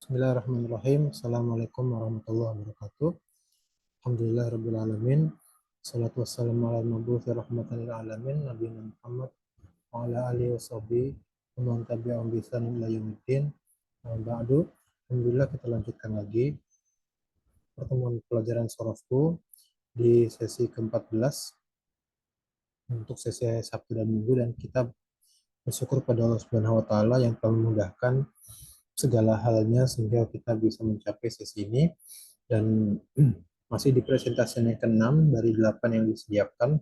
Bismillahirrahmanirrahim. Assalamualaikum warahmatullahi wabarakatuh. Alhamdulillahirabbil alamin. Salatu wassalamu ala mabuthi rahmatan lil alamin nabiyina Muhammad wa ala alihi washabihi wa man tabi'ahum bi ihsan ila yaumiddin. Ba'du. Alhamdulillah kita lanjutkan lagi pertemuan pelajaran sorofku di sesi ke-14 untuk sesi Sabtu dan Minggu, dan kita bersyukur pada Allah Subhanahu wa taala yang telah memudahkan segala halnya sehingga kita bisa mencapai sesi ini, dan masih di presentasi yang ke-6 dari 8 yang disediakan.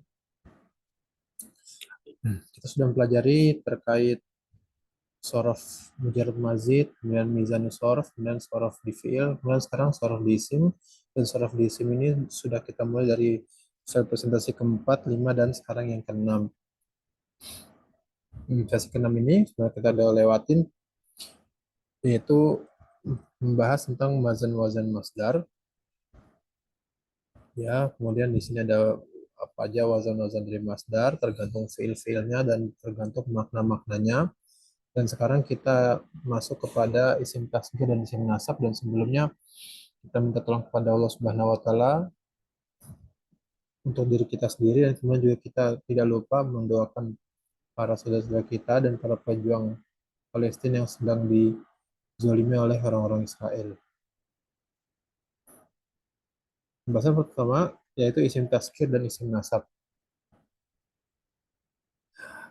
Kita sudah mempelajari terkait sorof mujarrad mazid, kemudian mizanu sorof, kemudian sorof di fi'il, kemudian sekarang sorof di isim. Dan sorof di isim ini sudah kita mulai dari presentasi ke-4, 5, dan sekarang yang ke-6. Sesi ke-6 ini sudah kita udah lewatin, yaitu membahas tentang wazan-wazan masdar. Ya, kemudian di sini ada apa aja wazan-wazan dari masdar, tergantung fiil-fiilnya dan tergantung makna-maknanya. Dan sekarang kita masuk kepada isim tasghir dan isim nasab, dan sebelumnya kita minta tolong kepada Allah Subhanahu wa taala untuk diri kita sendiri, dan kemudian juga kita tidak lupa mendoakan para saudara-saudara kita dan para pejuang Palestina yang sedang dizalimi oleh orang-orang Israel. Pembahasan pertama yaitu isim tasghir dan isim nasab.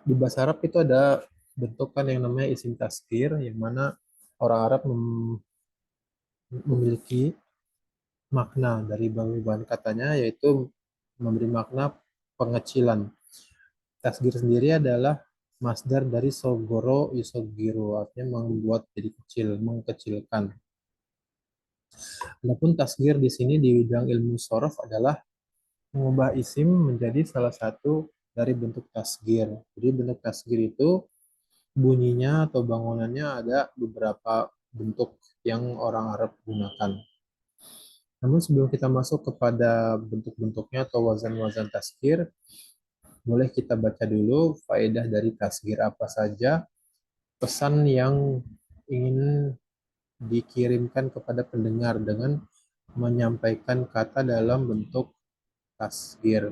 Di bahasa Arab itu ada bentukan yang namanya isim tasghir, yang mana orang Arab memiliki makna dari bahan katanya, yaitu memberi makna pengecilan. Tasghir sendiri adalah masdar dari sogoro yusogiru, artinya membuat jadi kecil, mengkecilkan. Adapun tasghir di sini di bidang ilmu shorof adalah mengubah isim menjadi salah satu dari bentuk tasghir. Jadi bentuk tasghir itu bunyinya atau bangunannya ada beberapa bentuk yang orang Arab gunakan. Namun sebelum kita masuk kepada bentuk-bentuknya atau wazan-wazan tasghir, boleh kita baca dulu faedah dari tasghir apa saja, pesan yang ingin dikirimkan kepada pendengar dengan menyampaikan kata dalam bentuk tasghir.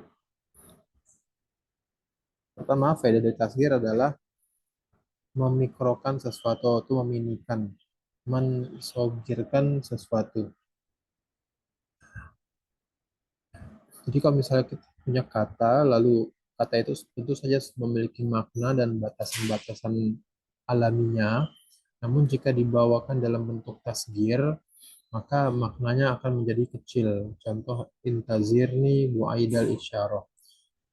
Pertama, faedah dari tasghir adalah memikrokan sesuatu atau meminikan, mensogirkan sesuatu. Jadi kalau misalnya kita punya kata, lalu kata itu tentu saja memiliki makna dan batasan-batasan alaminya. Namun jika dibawakan dalam bentuk tasghir, maka maknanya akan menjadi kecil. Contoh, intazirni Bu Aidal isyarah.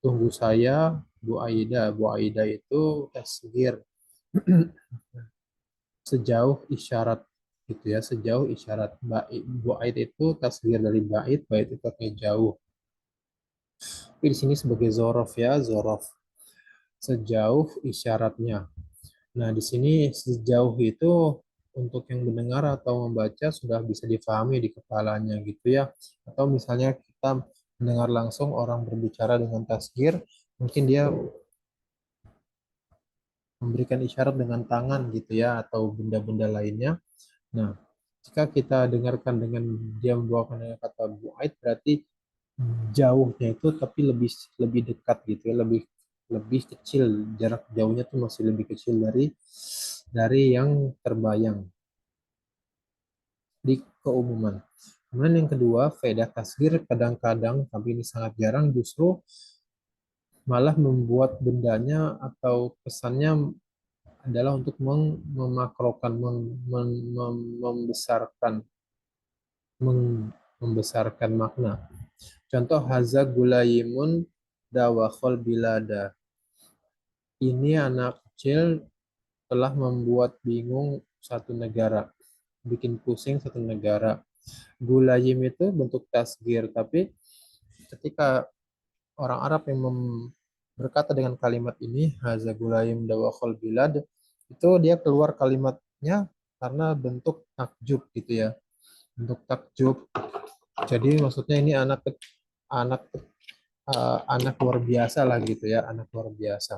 Tunggu saya Bu Aida. Bu Aida itu tasghir. Sejauh isyarat gitu ya, sejauh isyarat. Bu Aid itu tasghir dari bait, bait itu artinya jauh. Tapi di sini sebagai zorof ya, zorof. Sejauh isyaratnya. Nah, di sini sejauh itu untuk yang mendengar atau membaca sudah bisa difahami di kepalanya gitu ya. Atau misalnya kita mendengar langsung orang berbicara dengan tasghir, mungkin dia memberikan isyarat dengan tangan gitu ya, atau benda-benda lainnya. Nah, jika kita dengarkan dengan dia membawakan dengan kata bu'aid, berarti jauhnya itu tapi lebih lebih dekat gitu ya, lebih lebih kecil, jarak jauhnya tuh masih lebih kecil dari yang terbayang di keumuman. Kemudian yang kedua, faedah tasghir kadang-kadang, tapi ini sangat jarang, justru malah membuat bendanya atau pesannya adalah untuk memakrokan, membesarkan, membesarkan makna. Contoh, haza gulayimun dawakhol bilada. Ini anak kecil telah membuat bingung satu negara, bikin pusing satu negara. Gulayim itu bentuk tasghir, tapi ketika orang Arab yang berkata dengan kalimat ini, haza gulayim dawakhol bilad, itu dia keluar kalimatnya karena bentuk takjub gitu ya, bentuk takjub. Jadi maksudnya ini anak anak luar biasa lah gitu ya, anak luar biasa.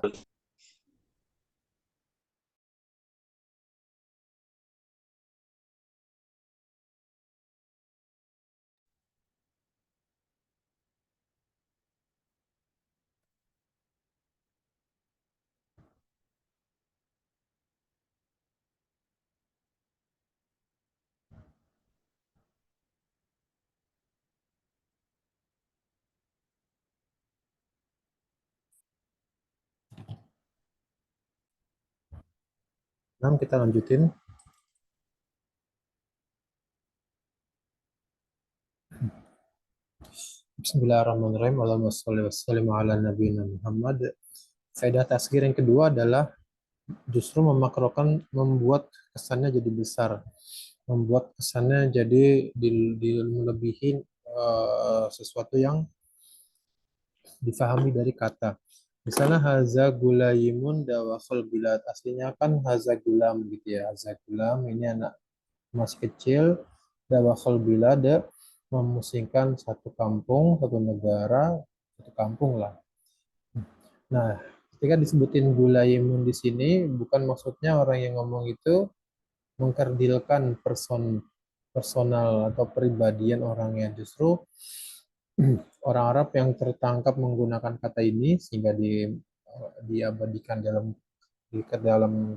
Nah, kita lanjutin. Bismillahirrahmanirrahim. Allahumma sholli wa sallim ala nabiyina Muhammad. Faedah tasghir yang kedua adalah justru memakrokan, membuat kesannya jadi besar, membuat kesannya jadi melebihi sesuatu yang difahami dari kata. Misalnya haza gulaimun dawakhul bilad, aslinya kan haza gulam gitu ya. Haza gulam ini anak masih kecil, dawakhul bilad memusingkan satu kampung, satu negara, satu kampung lah. Nah, ketika disebutin gulaimun di sini bukan maksudnya orang yang ngomong itu mengkerdilkan personal atau pribadian orangnya, justru orang Arab yang tertangkap menggunakan kata ini sehingga diabadikan dalam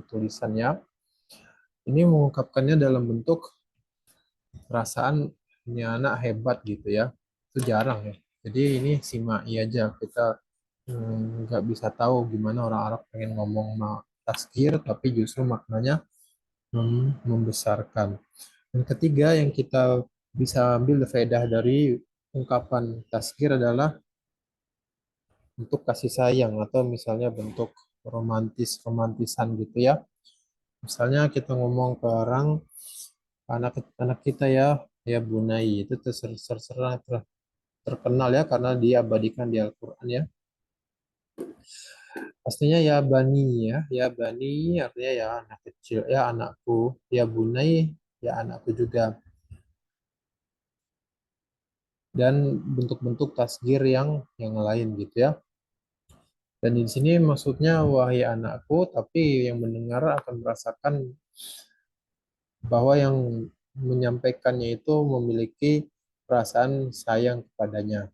tulisannya, ini mengungkapkannya dalam bentuk perasaan ini anak hebat gitu ya. Itu jarang ya. Jadi ini simai aja, kita nggak bisa tahu gimana orang Arab pengen ngomong tasgir tapi justru maknanya membesarkan. Dan ketiga yang kita bisa ambil faedah dari ungkapan tasgir adalah bentuk kasih sayang atau misalnya bentuk romantisan gitu ya. Misalnya kita ngomong ke orang, anak anak kita ya, ya Bunai itu terkenal ya karena diabadikan di Al-Qur'an ya. Pastinya ya Bani, ya Bani artinya ya anak kecil, ya anakku, ya Bunai ya anakku juga. Dan bentuk-bentuk tasgir yang lain gitu ya. Dan di sini maksudnya wahai anakku, tapi yang mendengar akan merasakan bahwa yang menyampaikannya itu memiliki perasaan sayang kepadanya,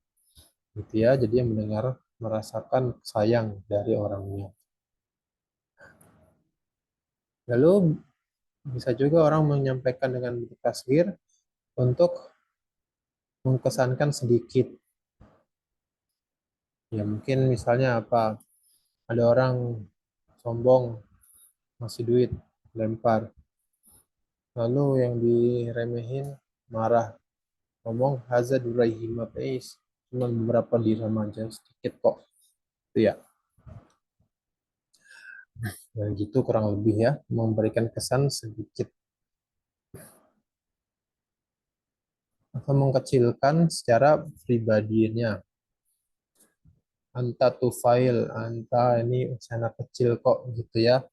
gitu ya. Jadi yang mendengar merasakan sayang dari orangnya. Lalu bisa juga orang menyampaikan dengan bentuk tasgir untuk mengesankan sedikit. Ya mungkin misalnya apa? Ada orang sombong, ngasih duit, lempar. Lalu yang diremehin marah, ngomong haza duraihima peis, cuma beberapa dirham aja, sedikit kok. Itu ya. Dan gitu kurang lebih ya, memberikan kesan sedikit atau mengkecilkan secara pribadinya. Anta tufail, anta ini anak kecil kok gitu ya.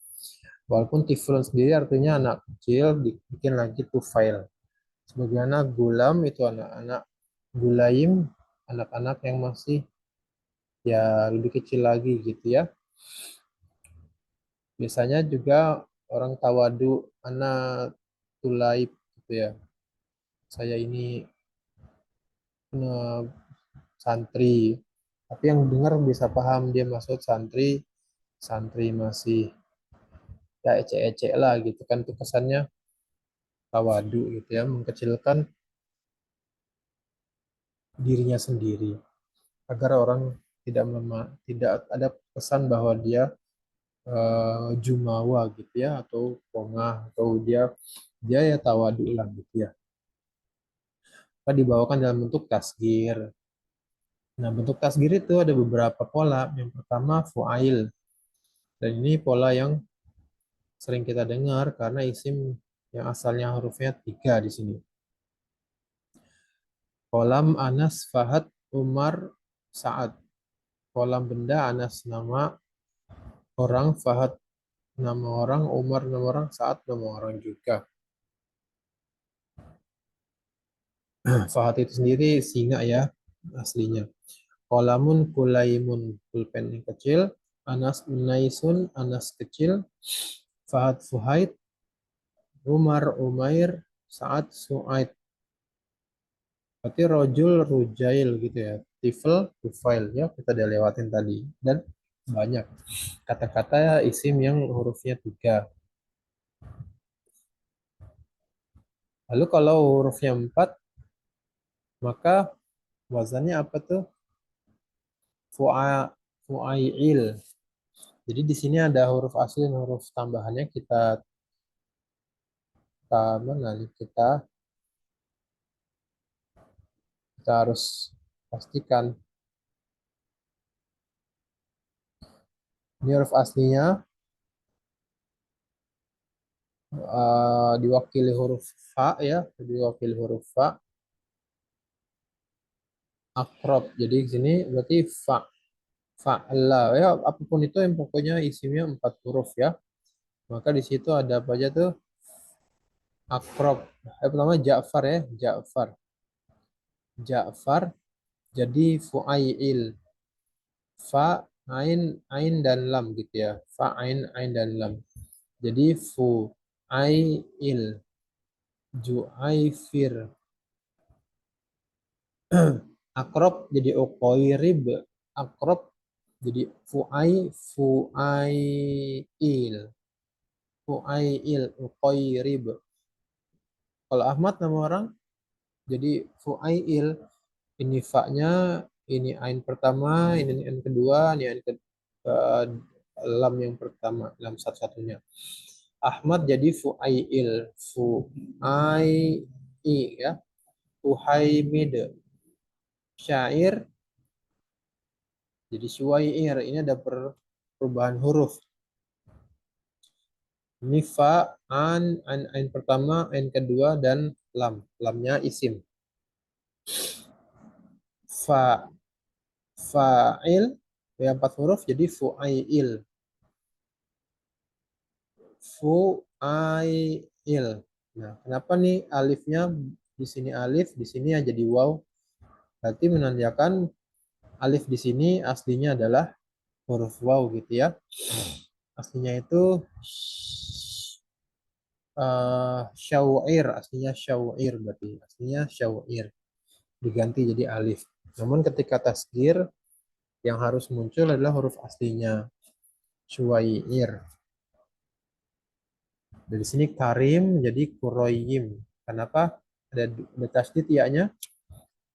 Walaupun tiflun sendiri artinya anak kecil, dibikin lagi tufail. Sebagaimana gulam itu anak-anak, gulaim anak-anak yang masih ya lebih kecil lagi gitu ya. Biasanya juga orang tawadu anak tulaib gitu ya. Saya ini santri. Tapi yang dengar bisa paham dia maksud santri, santri masih ya ecek-ecek lah gitu kan, itu kesannya tawadu gitu ya, mengkecilkan dirinya sendiri agar orang tidak ada kesan bahwa dia jumawa gitu ya, atau pongah, atau dia ya tawadu lah gitu ya. Kita dibawakan dalam bentuk tasgir. Nah, bentuk tasgir itu ada beberapa pola. Yang pertama fu'ail. Dan ini pola yang sering kita dengar karena isim yang asalnya hurufnya 3 di sini. Kolam Anas, Fahad, Umar, Sa'ad. Kolam benda, Anas nama orang, Fahad nama orang, Umar nama orang, Sa'ad nama orang juga. Fahad itu sendiri singa ya aslinya. Kolamun kulaimun, pulpen yang kecil. Anas Naisun, Anas kecil. Fahad Fuhaid, Umar Umair, Sa'ad Su'aid. Berarti rojul rujail gitu ya. Tifel, tufail ya, kita udah lewatin tadi. Dan banyak kata-kata isim yang hurufnya 3. Lalu kalau hurufnya 4, maka wazannya apa tuh? Fu'ail. Jadi di sini ada huruf asli dan huruf tambahannya, kita Mana nih kita harus pastikan ini huruf aslinya diwakili huruf fa ya, diwakili huruf fa akrob. Jadi di sini berarti fa fa'la ya, apapun itu yang pokoknya isimnya 4 huruf ya. Maka di situ ada apa aja tuh? Akrob. Pertama Ja'far ya, Ja'far. Ja'far jadi fu'ail. Fa, ain dan lam gitu ya. Fa, ain dan lam. Jadi fu'ail. Ju'aifir. Akrob jadi uqoirib. Akrob jadi fu'ail. Fu'ail, uqoirib. Kalau Ahmad nama orang jadi fu'ail. Ini fa-nya, ini ain pertama, ini ain kedua, ini ain lam yang pertama, lam satu-satunya. Ahmad jadi fu'ail, fu'ai ya, fuhaimid. Syair jadi syuair. Ini ada perubahan huruf. Ini fa, ain pertama, ain kedua, dan lam. Lamnya isim. Fa, fa'il, yang 4 huruf jadi fu'ail. Fu'ail. Nah, kenapa nih alifnya di sini alif, di sini ya jadi waw? Berarti menandakan alif di sini aslinya adalah huruf waw gitu ya. Aslinya itu syawir, aslinya syawir berarti. Aslinya syawir. Diganti jadi alif. Namun ketika tasgir yang harus muncul adalah huruf aslinya syuwair. Dari sini karim jadi kuroyim. Kenapa? Ada tasdid ya-nya?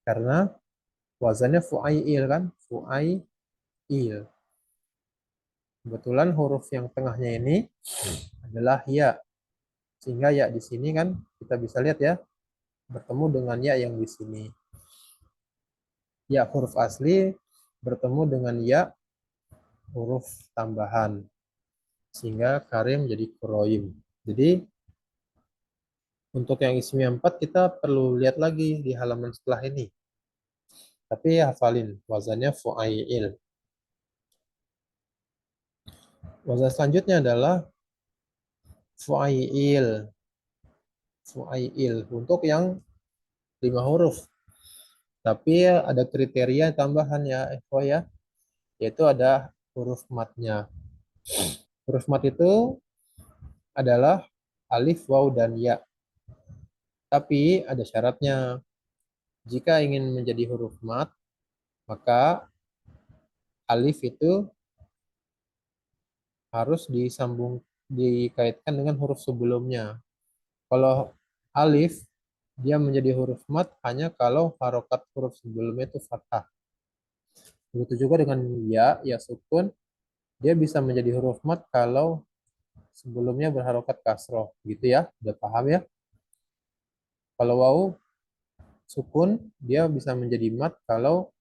Karena wazannya fu'ail kan? Fu'ail. Kebetulan huruf yang tengahnya ini adalah ya. Sehingga ya di sini kan kita bisa lihat ya, bertemu dengan ya yang di sini. Ya huruf asli bertemu dengan ya huruf tambahan. Sehingga karim jadi kuroyim. Jadi untuk yang isimnya 4 kita perlu lihat lagi di halaman setelah ini. Tapi hafalin wazannya fu'ail. Wazan selanjutnya adalah fu'ail. Fu'ail untuk yang 5 huruf. Tapi ada kriteria tambahan ya, ya, yaitu ada huruf matnya. Huruf mat itu adalah alif, waw, dan ya. Tapi ada syaratnya. Jika ingin menjadi huruf mat, maka alif itu harus dikaitkan dengan huruf sebelumnya. Kalau alif, dia menjadi huruf mat hanya kalau harokat huruf sebelumnya itu fathah. Begitu juga dengan ya sukun, dia bisa menjadi huruf mat kalau sebelumnya berharokat kasroh. Gitu ya, udah paham ya? Kalau waw sukun, dia bisa menjadi mat kalau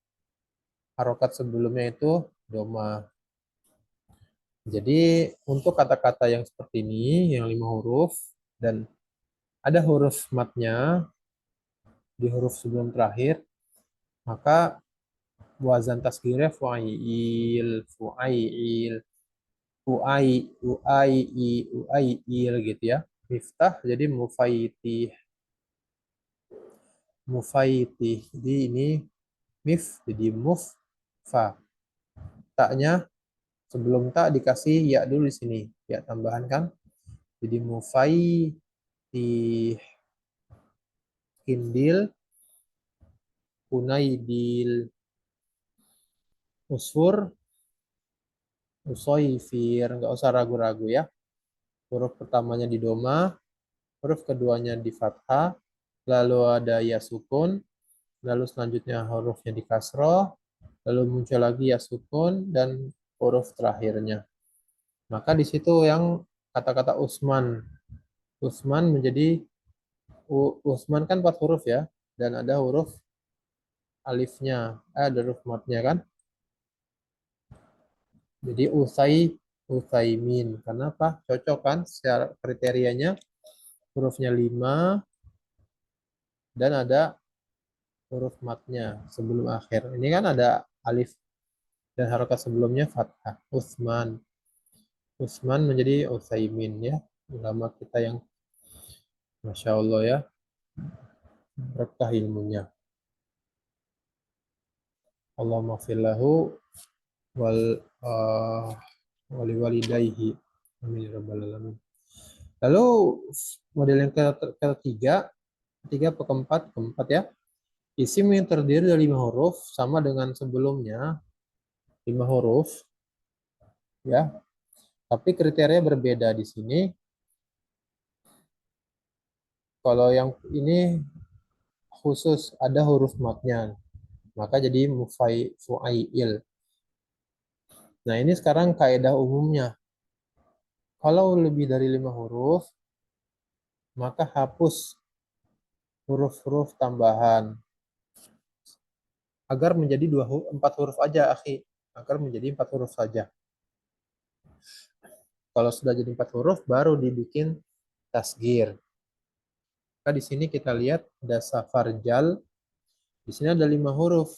harokat sebelumnya itu doma. Jadi untuk kata-kata yang seperti ini, yang 5 huruf, dan ada huruf matnya di huruf sebelum terakhir, maka wazan tasghirnya fu'ail, fu'ail, uai, gitu ya. Miftah jadi mufaitih, mufaitih. Jadi ini mif jadi muf fa. Taknya sebelum tak dikasih ya dulu di sini, ya tambahan kan. Jadi mufaitih, kindil, unaidil, usfur, usoifir. Nggak usah ragu-ragu ya. Huruf pertamanya di doma, huruf keduanya di fathah, lalu ada ya sukun, lalu selanjutnya hurufnya di kasroh, lalu muncul lagi ya sukun, dan huruf terakhirnya. Maka di situ yang kata-kata Usman, Usman menjadi Usman kan 4 huruf ya, dan ada huruf alifnya, ada huruf matnya kan. Jadi Usaimin. Kenapa? Cocok kan secara kriterianya, hurufnya 5 dan ada huruf matnya sebelum akhir. Ini kan ada alif dan harokat sebelumnya fathah. Usman menjadi Usaimin ya. Ulama kita yang Masya Allah ya, berkah ilmunya. Allahumma firlahu wal wali walidayhi. Amin ya rabbal alamin. Lalu model yang ketiga atau keempat ya. Isim yang terdiri dari 5 huruf sama dengan sebelumnya 5 huruf ya. Tapi kriteria berbeda di sini. Kalau yang ini khusus ada huruf matnya, maka jadi fu'ail. Nah, ini sekarang kaidah umumnya. Kalau lebih dari 5 huruf, maka hapus huruf-huruf tambahan agar menjadi 4 huruf aja, akhi. Agar menjadi 4 huruf saja. Kalau sudah jadi 4 huruf, baru dibikin tasgir. Maka di sini kita lihat ada safarjal. Di sini ada 5 huruf.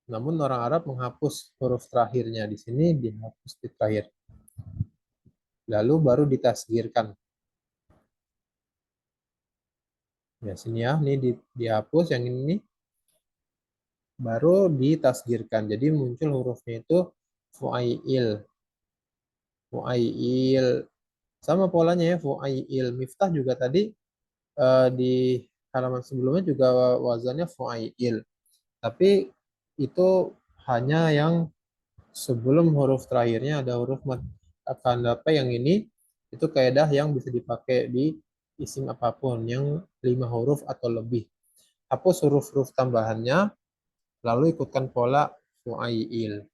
Namun orang Arab menghapus huruf terakhirnya. Di sini dihapus di terakhir. Lalu baru ditasgirkan. Ya, sini ya, ini dihapus, yang ini baru ditasgirkan. Jadi muncul hurufnya itu fu'ail. Fu'ail. Sama polanya ya, fu'ail. Miftah juga tadi di halaman sebelumnya juga wazannya fu'ail. Tapi itu hanya yang sebelum huruf terakhirnya ada huruf mad. Akan apa yang ini itu kaidah yang bisa dipakai di isim apapun yang 5 huruf atau lebih. Hapus huruf-huruf tambahannya, lalu ikutkan pola fu'ail.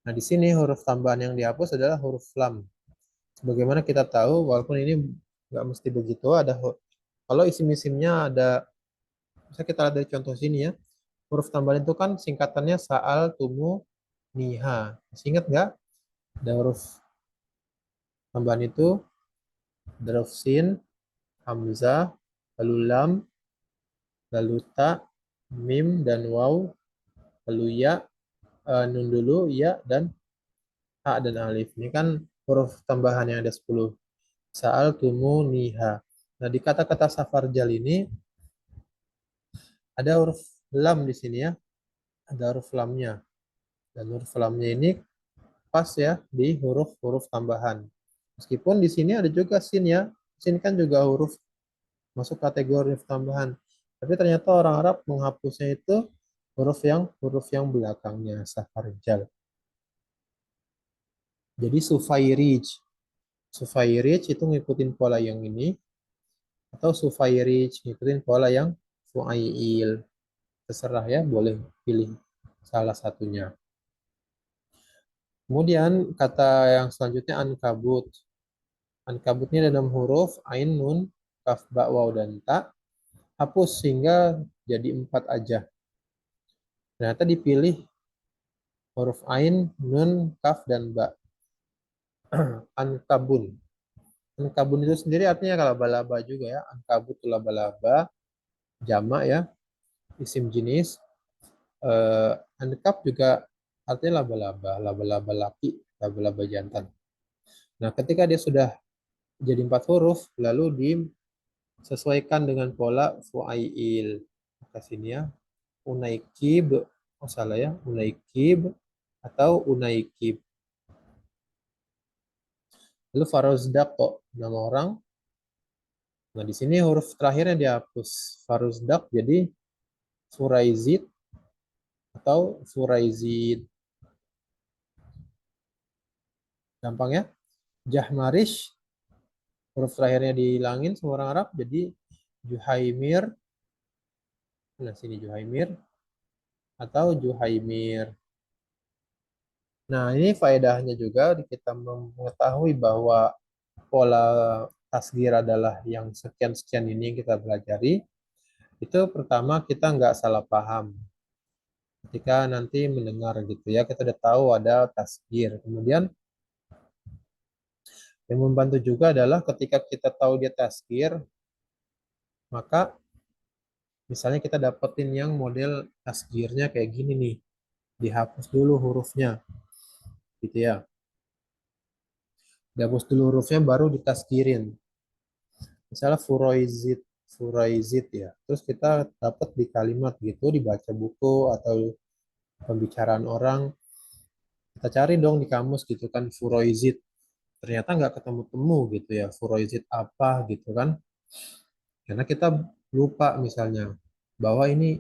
Nah, di sini huruf tambahan yang dihapus adalah huruf lam. Sebagaimana kita tahu, walaupun ini nggak mesti begitu, ada kalau isim-isimnya ada, bisa kita lihat dari contoh sini ya, huruf tambahan itu kan singkatannya sa'al, tumu, niha. Masih ingat nggak? Ada huruf tambahan itu, huruf sin, hamzah, lalu lam, lalu ta, mim, dan waw, lalu ya, nun dulu, ya, dan ha dan alif. Ini kan huruf tambahan yang ada 10. Sa'al tumu niha. Nah, di kata-kata safarjal ini ada huruf lam di sini ya. Ada huruf lamnya. Dan huruf lamnya ini pas ya di huruf-huruf tambahan. Meskipun di sini ada juga sin ya. Sin kan juga huruf masuk kategori huruf tambahan. Tapi ternyata orang Arab menghapusnya itu huruf yang belakangnya safarjal. Jadi sufairij. Sufairij itu ngikutin pola yang ini, atau sufairij ngikutin pola yang fu'ail. Terserah ya, boleh pilih salah satunya. Kemudian kata yang selanjutnya ankabut. Ankabut ini ada 6 huruf, ain, nun, kaf, ba, waw, dan ta. Hapus sehingga jadi 4 aja. Ternyata dipilih huruf ain, nun, kaf, dan ba. Ankabun. Ankabun itu sendiri artinya laba-laba juga ya. Ankabut itu laba-laba, jamak ya, isim jenis. Ankab juga artinya laba-laba, laba-laba laki, laba-laba jantan. Nah, ketika dia sudah jadi 4 huruf, lalu disesuaikan dengan pola fu'ail. Maka sini ya, unaikib, oh salah ya, unaikib atau unaikib. Lalu Faruzdak kok nama orang. Nah, di sini huruf terakhirnya dihapus. Faruzdak jadi Furaizid atau Furaizid. Gampang ya. Jahmarish, huruf terakhirnya dihilangin semua orang Arab, jadi Juhaimir. Nah, sini Juhaimir atau Juhaimir. Nah, ini faedahnya juga kita mengetahui bahwa pola tasgir adalah yang sekian-sekian ini yang kita pelajari, itu pertama kita nggak salah paham. Ketika nanti mendengar gitu ya, kita udah tahu ada tasgir. Kemudian yang membantu juga adalah ketika kita tahu dia tasgir, maka misalnya kita dapetin yang model tasgirnya kayak gini nih, dihapus dulu hurufnya, gitu ya. Dihapus dulu hurufnya baru ditasgirin. Misalnya furoizid, furoizid ya. Terus kita dapat di kalimat gitu, dibaca buku atau pembicaraan orang, kita cari dong di kamus gitu kan furoizid. Ternyata nggak ketemu-temu gitu ya, furoizid apa gitu kan. Karena kita lupa misalnya bahwa ini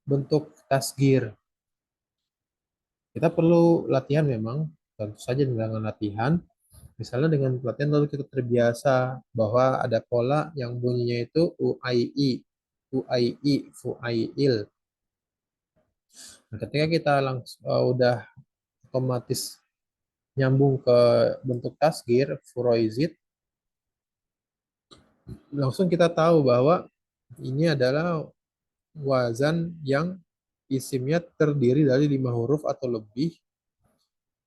bentuk tasgir. Kita perlu latihan memang, tentu saja dengan latihan. Misalnya dengan pelatihan lalu kita terbiasa bahwa ada pola yang bunyinya itu UII, UII, fuail. Nah, ketika kita langsung udah otomatis nyambung ke bentuk tasgir, furoizid, langsung kita tahu bahwa ini adalah wazan yang isimnya terdiri dari 5 huruf atau lebih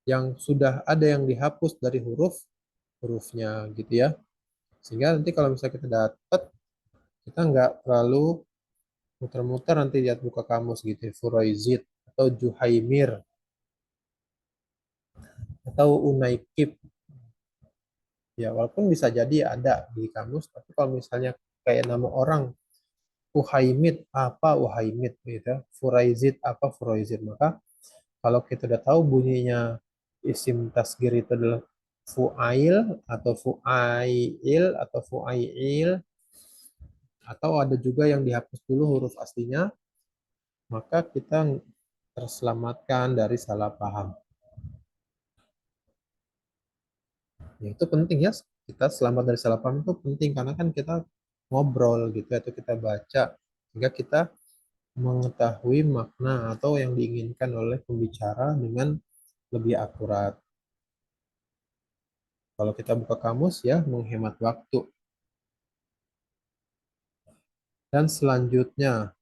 yang sudah ada yang dihapus dari hurufnya gitu ya. Sehingga nanti kalau misalnya kita dapat, kita nggak terlalu muter-muter nanti lihat buka kamus gitu ya. Furoizid atau Juhaimir atau Unaikib. Ya walaupun bisa jadi ada di kamus, tapi kalau misalnya kayak nama orang Uhaimid apa Uhaimid gitu, Furaizid apa Furaizid, maka kalau kita udah tahu bunyinya isim tasgir itu adalah fuail atau fuail atau fuail atau ada juga yang dihapus dulu huruf aslinya, maka kita terselamatkan dari salah paham. Ya, itu penting ya, kita selamat dari salah paham itu penting karena kan kita ngobrol gitu atau kita baca sehingga kita mengetahui makna atau yang diinginkan oleh pembicara dengan lebih akurat. Kalau kita buka kamus ya menghemat waktu. Dan selanjutnya,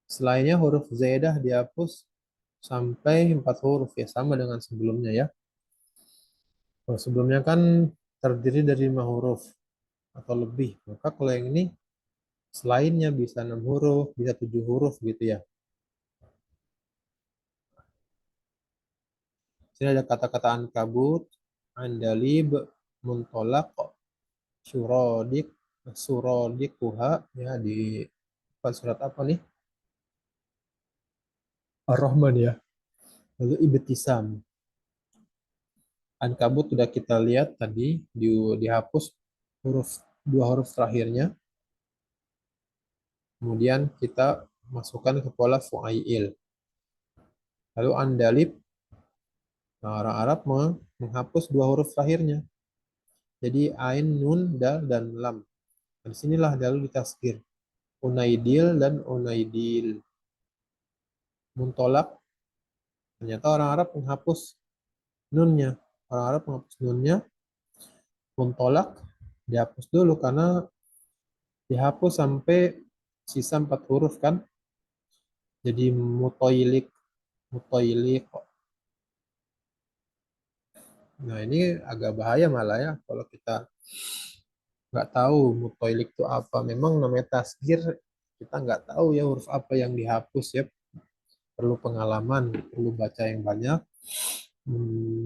selainnya huruf zaidah dihapus sampai 4 huruf ya sama dengan sebelumnya ya. Kalau sebelumnya kan terdiri dari 5 huruf atau lebih. Maka kalau yang ini selainnya bisa 6 huruf, bisa 7 huruf gitu ya. Sini ada kata-kata ankabut, andalib, muntolak, surodik, surodikuha ya di surat apa nih? Ar-Rahman ya. Lalu ibtisam. Ankabut sudah kita lihat tadi dihapus huruf 2 huruf terakhirnya. Kemudian kita masukkan ke pola fu'ail. Lalu andalib, nah, orang Arab menghapus 2 huruf terakhirnya. Jadi ain, nun, dal, dan lam. Dan sinilah lalu ditasgir. Unaidil dan unaidil. Muntolak, ternyata orang Arab menghapus nunnya. Orang Arab menghapus nunnya. Muntolak dihapus dulu karena dihapus sampai sisa 4 huruf kan. Jadi mutoilik, mutoilik. Nah ini agak bahaya malah ya kalau kita nggak tahu mutoilik itu apa. Memang namanya tasgir, kita nggak tahu ya huruf apa yang dihapus ya. Perlu pengalaman, perlu baca yang banyak,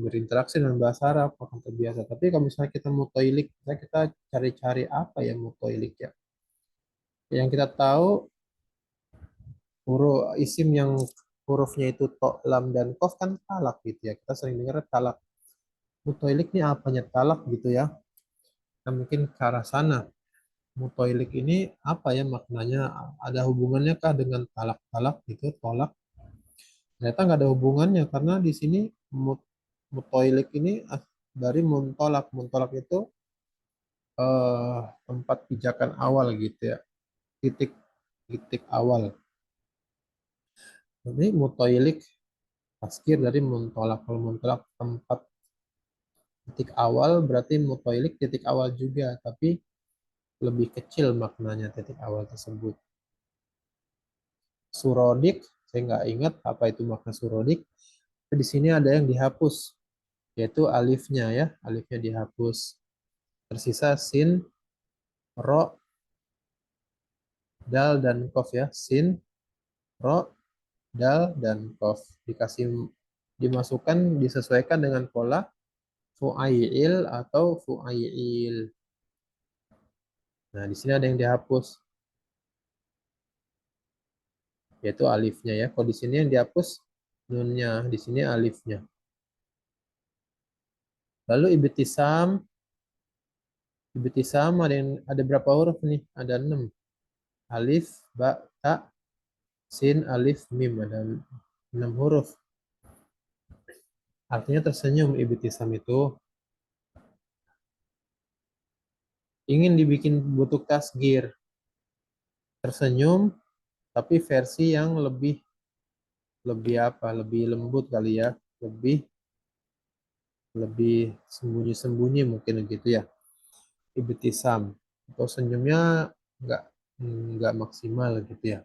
berinteraksi dengan bahasa Arab akan terbiasa. Tapi kalau misalnya kita mutoilik, kita cari-cari apa ya mutoilik ya. Yang kita tahu huruf isim yang hurufnya itu to, lam dan kof kan talak gitu ya. Kita sering dengar talak. Mutoilik ini apanya talak gitu ya. Nah, mungkin ke arah sana. Mutoilik ini apa ya maknanya? Ada hubungannya kah dengan talak-talak gitu, tolak? Ternyata nggak ada hubungannya karena di sini mutoilik ini dari muntolak. Muntolak itu tempat pijakan awal gitu ya, titik titik awal. Jadi mutoilik taskir dari muntolak. Kalau muntolak tempat Titik awal berarti mutoilik titik awal juga, tapi lebih kecil maknanya titik awal tersebut. Surodik, saya nggak ingat apa itu makna surodik. Di sini ada yang dihapus, yaitu alifnya ya, alifnya dihapus. Tersisa sin, ro, dal, dan kof ya. Sin, ro, dal, dan kof. Dimasukkan, disesuaikan dengan pola fu'ail atau fu'ail. Nah, di sini ada yang dihapus, yaitu alifnya ya. Kalau di sini yang dihapus nunnya, di sini alifnya. Lalu ibtisam, ibtisam ada berapa huruf nih? Ada 6. Alif, ba, ta, sin, alif, mim, ada 6 huruf. Artinya tersenyum ibtisam itu. Ingin dibikin bentuk tasgir. Tersenyum, tapi versi yang lebih apa? Lebih lembut kali ya. Lebih lebih sembunyi-sembunyi mungkin gitu ya. Ibtisam. Atau senyumnya nggak nggak maksimal gitu ya.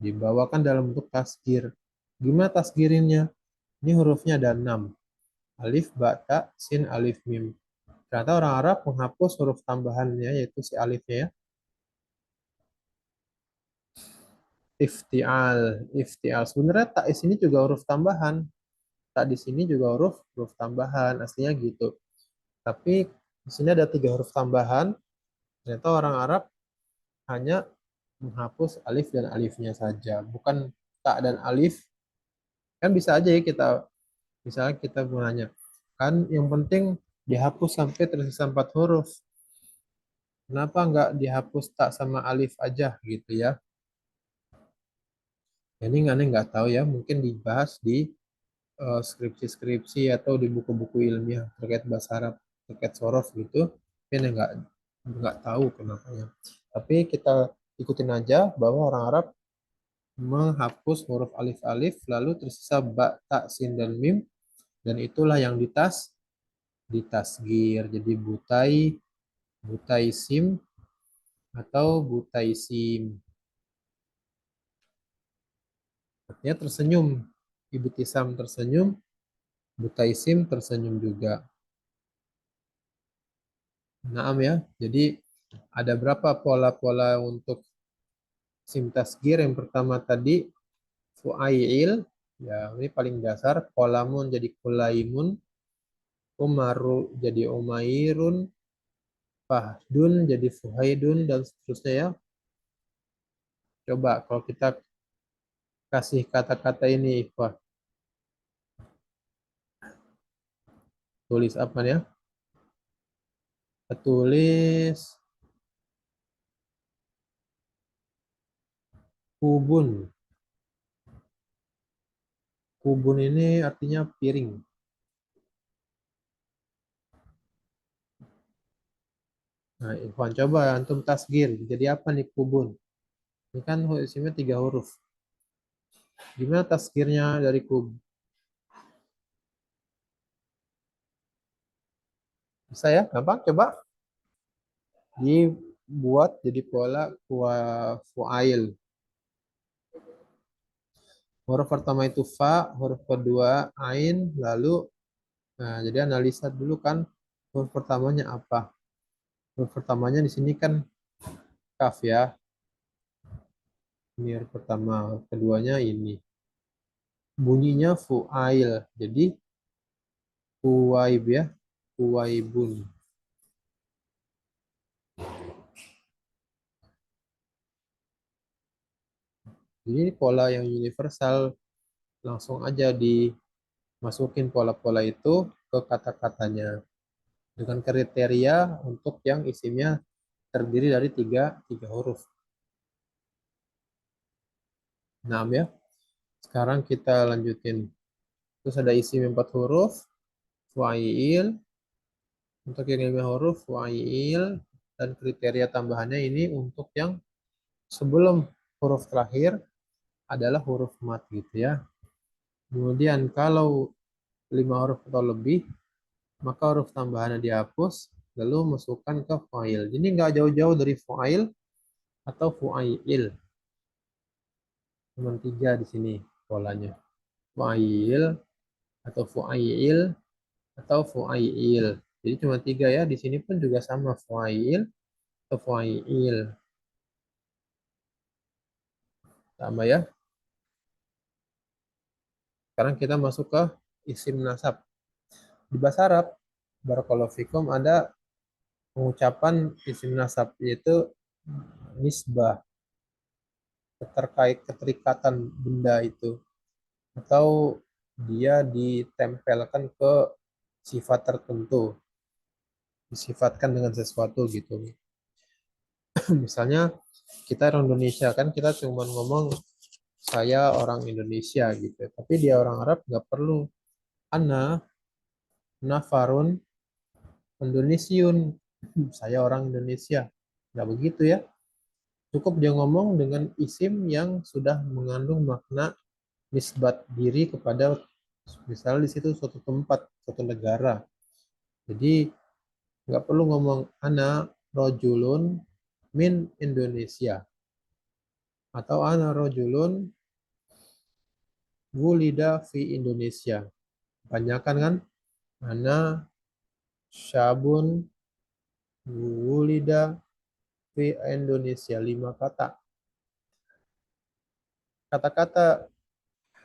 Dibawakan dalam bentuk tasgir. Gimana tasgirinnya? Ini hurufnya ada 6. Alif, ba, ta, sin, alif, mim. Ternyata orang Arab menghapus huruf tambahannya, yaitu si alifnya ya. Iftial, iftial. Sebenarnya tak di sini juga huruf tambahan. Tak di sini juga huruf huruf tambahan. Aslinya gitu. Tapi di sini ada 3 huruf tambahan. Ternyata orang Arab hanya menghapus alif dan alifnya saja. Bukan tak dan alif. Kan bisa aja ya kita, misalnya kita mau nanya. Kan yang penting dihapus sampai tersisa 4 huruf. Kenapa nggak dihapus tak sama alif aja gitu ya? Ini aneh nggak tahu ya, mungkin dibahas di skripsi-skripsi atau di buku-buku ilmiah terkait bahasa Arab, terkait sorof gitu. Mungkin nggak tahu kenapa ya. Tapi kita ikutin aja bahwa orang Arab menghapus huruf alif-alif lalu tersisa ba, ta, sin, dan mim, dan itulah yang ditasgir. Jadi butai, butai sim, atau butai sim. Artinya tersenyum. Ibtisam tersenyum, Butaisim tersenyum juga. Naam ya. Jadi ada berapa pola-pola untuk sim tasgir? Yang pertama tadi fu'ail, ya ini paling dasar. Kolamun jadi kulaimun, umaru jadi umairun, fahdun jadi fuhaidun, dan seterusnya ya. Coba kalau kita kasih kata-kata ini, Wah, tulis apa ya? Tulis kubun. Kubun ini artinya piring. Nah, Ikhwan, coba antum tasgir. Jadi apa nih kubun? Ini kan isinya 3 huruf. Gimana tasgirnya dari kub? Bisa ya? Gampang? Coba. Dibuat jadi pola fuail. Huruf pertama itu fa, huruf kedua ain, lalu nah jadi analisa dulu kan huruf pertamanya apa? Huruf pertamanya di sini kan kaf ya. Ini huruf pertama, huruf keduanya ini. Bunyinya fuail. Jadi fuwaib ya, fuwaibun. Jadi pola yang universal, langsung aja dimasukin pola-pola itu ke kata-katanya dengan kriteria untuk yang isimnya terdiri dari tiga huruf. Nah ya, sekarang kita lanjutin. Terus ada isim 4 huruf, fa'il. Untuk yang 5 huruf, fa'il. Dan kriteria tambahannya ini untuk yang sebelum huruf terakhir adalah huruf mat gitu ya. Kemudian kalau 5 huruf atau lebih, maka huruf tambahannya dihapus, lalu masukkan ke fa'il. Jadi nggak jauh-jauh dari fa'il atau fu'ail. Cuma 3 di sini polanya. Fa'il atau fu'ail atau fu'ail. Jadi cuma 3 ya. Di sini pun juga sama fa'il atau fu'ail. Sama ya. Sekarang kita masuk ke isim nasab. Di bahasa Arab, barakallahu fikum, ada pengucapan isim nasab, yaitu nisbah, terkait keterikatan benda itu, atau dia ditempelkan ke sifat tertentu, disifatkan dengan sesuatu gitu. Misalnya kita orang Indonesia, kan kita cuma ngomong saya orang Indonesia gitu, tapi dia orang Arab nggak perlu ana nafarun Indonesiun, saya orang Indonesia, nggak begitu ya. Cukup dia ngomong dengan isim yang sudah mengandung makna nisbat diri kepada, misalnya di situ suatu tempat, suatu negara. Jadi nggak perlu ngomong ana rojulun min Indonesia atau ana rojulun wulida fi Indonesia. Kebanyakan kan ana syabun wulida fi Indonesia, 5 kata. Kata-kata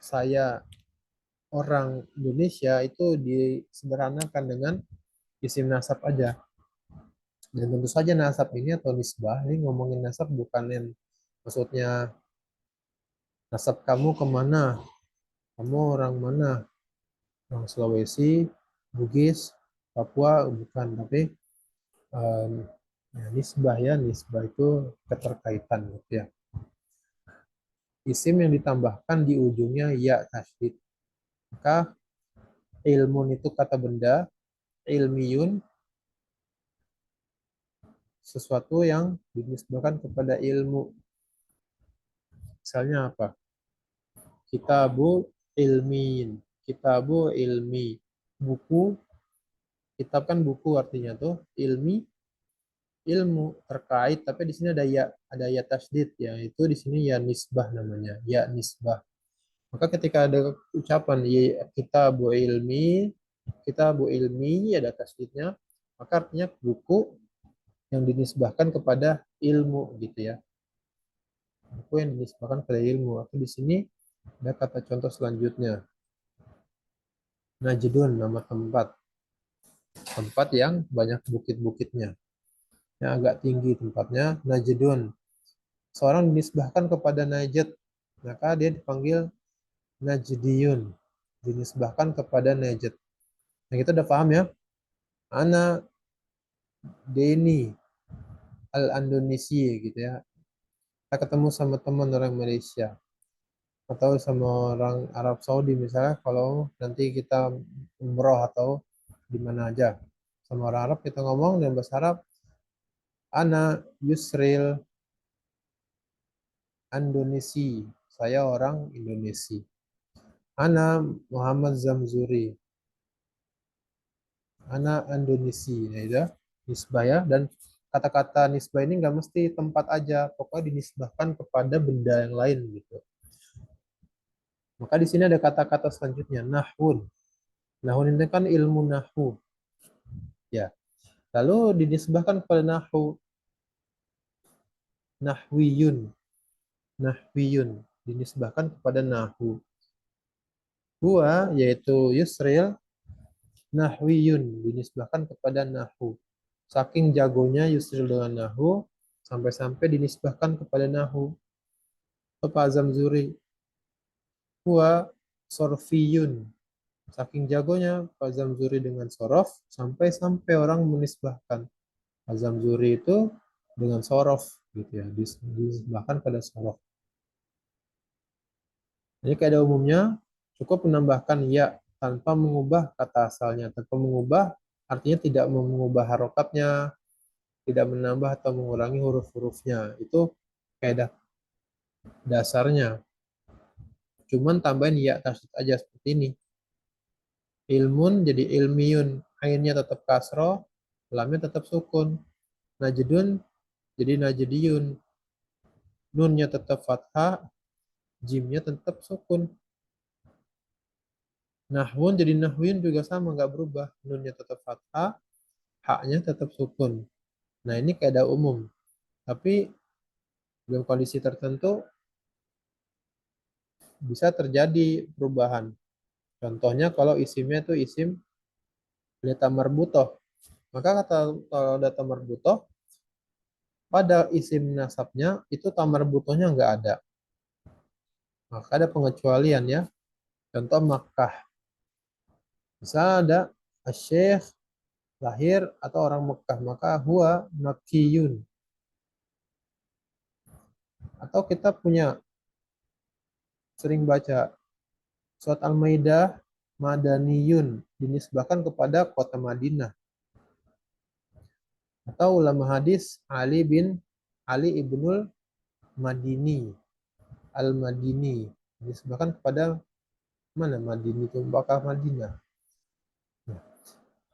saya orang Indonesia itu disederhanakan dengan isim nasab aja. Dan tentu saja nasab ini atau nisbah, ini ngomongin nasab bukan yang maksudnya nasab kamu kemana, kamu orang mana, orang Sulawesi, Bugis, Papua, bukan, tapi um, ya, nisbah ya, nisbah itu keterkaitan gitu ya. Isim yang ditambahkan di ujungnya ya tasydid. Maka ilmun itu kata benda, ilmiyun sesuatu yang dinisbahkan kepada ilmu. Misalnya apa? Kitabu ilmin, kitabu ilmi, buku, kitab kan buku artinya tuh, ilmi, ilmu terkait, tapi di sini ada ya tasdid ya, itu di sini ya nisbah namanya, ya nisbah. Maka ketika ada ucapan ya kitabu ilmi ada tasdidnya, maka artinya buku yang dinisbahkan kepada ilmu gitu ya. Buku yang dinisbahkan kepada ilmu. Atau di sini ada kata contoh selanjutnya. Najdun, nama tempat. Tempat yang banyak bukit-bukitnya. Yang agak tinggi tempatnya, Najdun. Seorang dinisbahkan kepada Najd, maka dia dipanggil Najdiyun. Dinisbahkan kepada Najd. Nah, kita udah paham ya. Ana Deni Al-Indonesia gitu ya. Kita ketemu sama teman orang Malaysia atau sama orang Arab Saudi misalnya, kalau nanti kita umroh atau di mana aja sama orang Arab, kita ngomong dengan bahasa Arab, Ana Yusril Indonesia, saya orang Indonesia. Ana Muhammad Zamzuri, Ana Indonesia. Nah, itu nisbah ya. Dan kata-kata nisbah ini nggak mesti tempat aja, pokoknya dinisbahkan kepada benda yang lain gitu. Maka di sini ada kata-kata selanjutnya, nahwun. Nahwun itu kan ilmu nahwu. Ya. Lalu dinisbahkan kepada nahwu, nahwiyun. Nahwiyun dinisbahkan kepada nahwu. Huwa yaitu Yusril nahwiyun dinisbahkan kepada nahwu. Saking jagonya Yusril dengan nahwu sampai-sampai dinisbahkan kepada nahwu. Pak Zamzuri. Huwa sorfiyun. Saking jagonya Pak Zamzuri dengan sorof sampai-sampai orang menisbahkan Pak Zamzuri itu dengan sorof gitu ya, dinisbahkan pada sorof. Jadi pada umumnya cukup menambahkan ya tanpa mengubah kata asalnya. Tanpa mengubah artinya tidak mengubah harokatnya, tidak menambah atau mengurangi huruf-hurufnya. Itu kaidah dasarnya. Cuman tambahin ya tasdid aja seperti ini. Ilmun jadi ilmiyun. ainnya tetap kasroh, lamnya tetap sukun. Najdun jadi najdiyun. Nunnya tetap fathah, jimnya tetap sukun. Nahwun jadi nahwin juga sama, nggak berubah. Nunnya tetap fathah, haknya tetap sukun. Nah ini kaidah umum. Tapi dalam kondisi tertentu bisa terjadi perubahan. Contohnya kalau isimnya itu isim data marbutoh. Maka kalau data marbutoh, pada isim nasabnya itu tamar butohnya nggak ada. Maka ada pengecualian ya. Contoh Makkah. Bisa ada asyikh lahir atau orang Mekah, maka huwa makkiyun. Atau kita punya sering baca surat Al-Maidah Madaniyun, dinisbahkan kepada kota Madinah. Atau ulama hadis Ali ibnul Madini, Al-Madini, dinisbahkan kepada mana Madini itu bakal Madinah. Nah,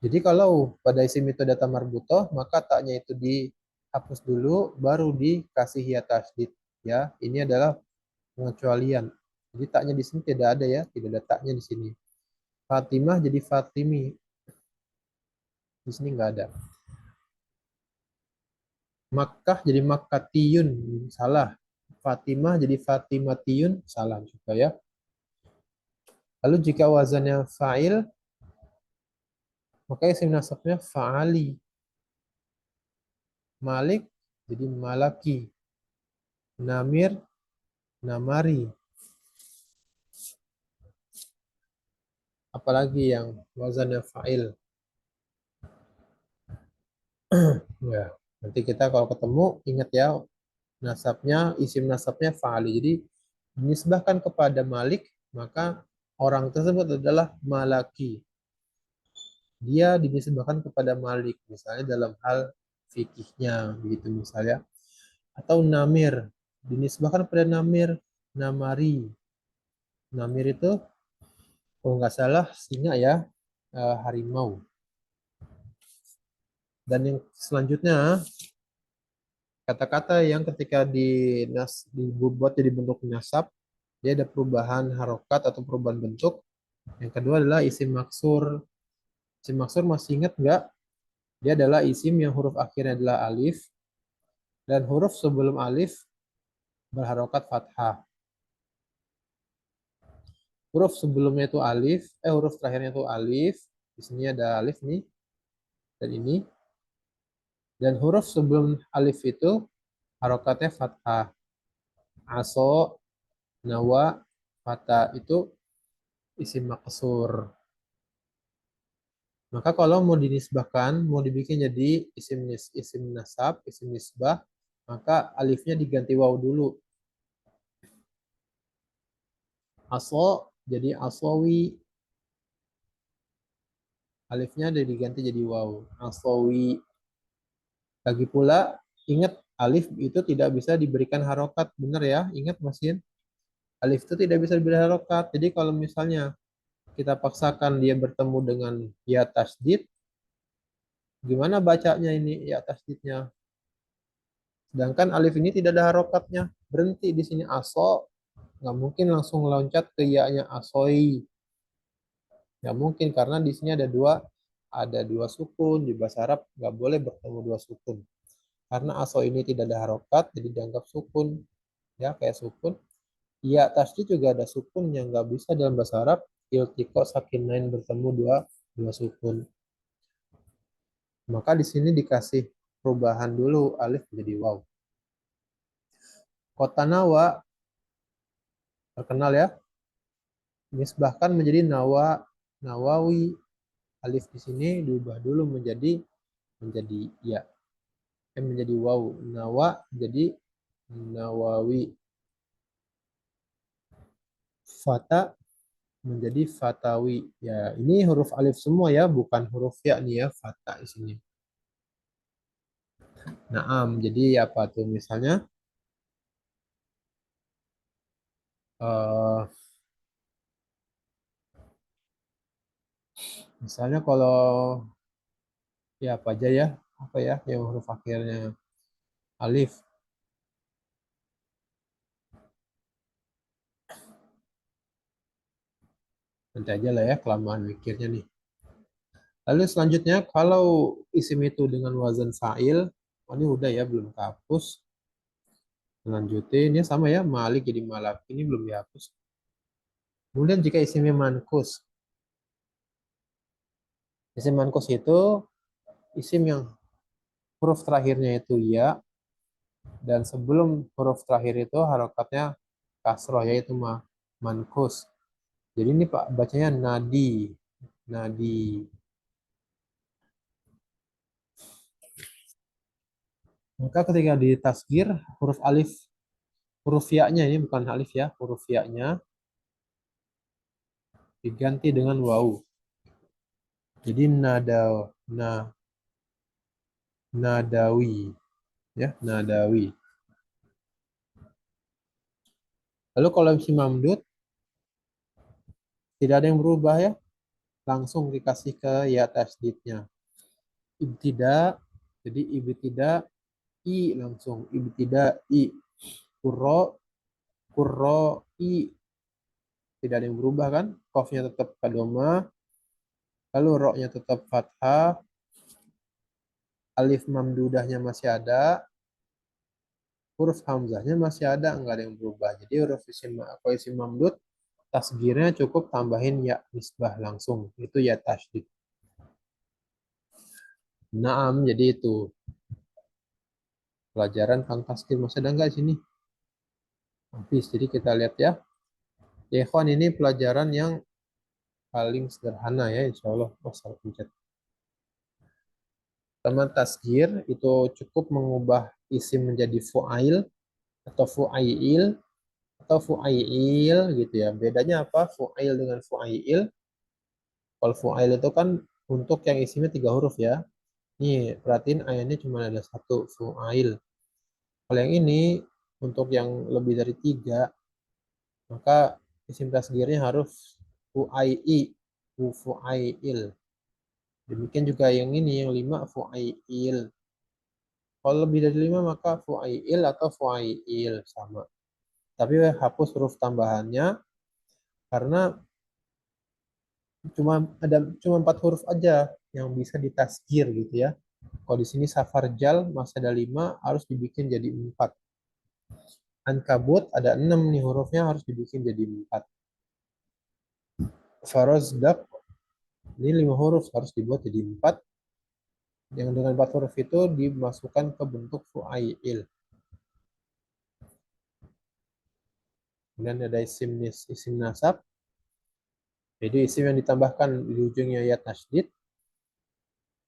jadi kalau pada isim itu data marbutoh, maka taknya itu dihapus dulu, baru dikasih ya tasdid. Ya, ini adalah pengecualian. Jadi taknya di sini tidak ada ya, tidak ada taknya di sini. Fatimah jadi Fatimi, di sini nggak ada. Makkah jadi Makkatiyun, salah. Fatimah jadi Fatimatiyun, salah juga ya. Lalu jika wazannya fa'il, maka isim nasabnya fa'ali. Malik jadi Malaki. Namir, Namari. Apalagi yang wazannya fa'il. Ya, nanti kita kalau ketemu ingat ya nasabnya, isim nasabnya fa'ali. Jadi dinisbahkan kepada Malik, maka orang tersebut adalah Malaki. Dia dinisbahkan kepada Malik, misalnya dalam hal fikihnya, begitu misalnya. Atau Namir, dinisbahkan kepada Namir, Namari. Namir itu, kalau nggak salah, singa ya, harimau. Dan yang selanjutnya, kata-kata yang ketika dibuat jadi bentuk nasab, dia ada perubahan harokat atau perubahan bentuk. Yang kedua adalah isim maksur. Isim maksur masih ingat nggak? Dia adalah isim yang huruf akhirnya adalah alif, dan huruf sebelum alif berharokat fathah. Huruf sebelumnya itu alif, huruf terakhirnya itu alif. Di sini ada alif nih, dan ini. Dan huruf sebelum alif itu harokatnya fathah. Aso, nawa, fata itu isim maksur. Maka kalau mau dinisbahkan, mau dibikin jadi isim nasab, isim nisbah, maka alifnya diganti waw dulu. Aso jadi asawi. Alifnya diganti jadi waw. Asawi. Lagi pula, ingat alif itu tidak bisa diberikan harokat. Benar ya? Ingat Masin? Alif itu tidak bisa diberi harokat. Jadi kalau misalnya kita paksakan dia bertemu dengan ya tasdid, gimana bacanya ini ya tasdidnya? Sedangkan alif ini tidak ada harokatnya. Berhenti di sini aso. Nggak mungkin langsung loncat ke ya-nya asoi. Nggak mungkin karena di sini ada dua sukun. Di bahasa Arab nggak boleh bertemu dua sukun. Karena aso ini tidak ada harokat, jadi dianggap sukun. Ya, kayak sukun. Ya, tasdid juga ada sukun yang nggak bisa dalam bahasa Arab. Iltiko sakinain bertemu dua sukun. Maka di sini dikasih perubahan dulu alif menjadi waw. Kota Nawa terkenal ya. Nisbahkan menjadi Nawawi. Alif di sini diubah dulu menjadi ya. Menjadi waw. Nawa jadi Nawawi. Fata menjadi Fatawi. Ya, ini huruf alif semua ya, bukan huruf ya nih ya, Fata di sini. Naam, jadi apa tuh misalnya? eh Misalnya kalau Ya apa aja ya? Apa ya yang huruf akhirnya alif? Nanti aja lah ya, kelamaan mikirnya nih. Lalu selanjutnya kalau isim itu dengan wazan fa'il, oh ini udah ya, belum kehapus. Lanjutin, ini sama ya, Malik jadi Malak. Ini belum dihapus. Kemudian jika isimnya mankus. Isim mankus itu isim yang huruf terakhirnya itu ya, dan sebelum huruf terakhir itu harokatnya kasroh, yaitu mankus. Jadi ini Pak bacanya nadi. Nadi. Maka ketika di tasgir, huruf alif, huruf ya-nya ini bukan alif ya, huruf ya-nya diganti dengan wau. Jadi na, nadawi, ya, nadawi. Lalu kalau si mamdud tidak ada yang berubah ya, langsung dikasih ke ya tasdidnya. Ibtida, jadi ibtida i langsung ibtida i, kuro kuro i, tidak ada yang berubah kan? Kofnya tetap kadoma, lalu roknya tetap fathah, alif mamdudahnya masih ada, huruf hamzahnya masih ada, nggak ada yang berubah. Jadi huruf isim, kalau isim mamdud, tasgirnya cukup tambahin ya nisbah langsung. Itu ya tasdid. Naam, jadi itu pelajaran tentang tasgir. Masih ada nggak sini? Habis. Jadi kita lihat ya. Ya, ikhwan, ini pelajaran yang paling sederhana ya, insya Allah. Oh, salah pencet. Teman tasgir itu cukup mengubah isim menjadi fu'ail atau fu'ail atau fu'ail gitu ya. Bedanya apa? Fu'ail dengan fu'ail. Kalau fu'ail itu kan untuk yang isimnya 3 huruf ya. Nih, perhatiin ayatnya cuma ada satu, fu'ail. Kalau yang ini, untuk yang lebih dari 3, maka isim tasgirnya harus fu'ai, fu'ail. Demikian juga yang ini, yang 5, fu'ail. Kalau lebih dari 5, maka fu'ail atau fu'ail, sama. Tapi hapus huruf tambahannya, karena cuma 4 huruf aja yang bisa ditasgir gitu ya. Kalau di sini safarjal masih ada 5, harus dibikin jadi 4. Ankabut ada 6 nih hurufnya, harus dibikin jadi 4. Farozdaq ini 5 huruf, harus dibuat jadi 4. Yang dengan 4 huruf itu dimasukkan ke bentuk fu'ail. Kemudian ada isim nasab, jadi isim yang ditambahkan di ujungnya ya tasdid.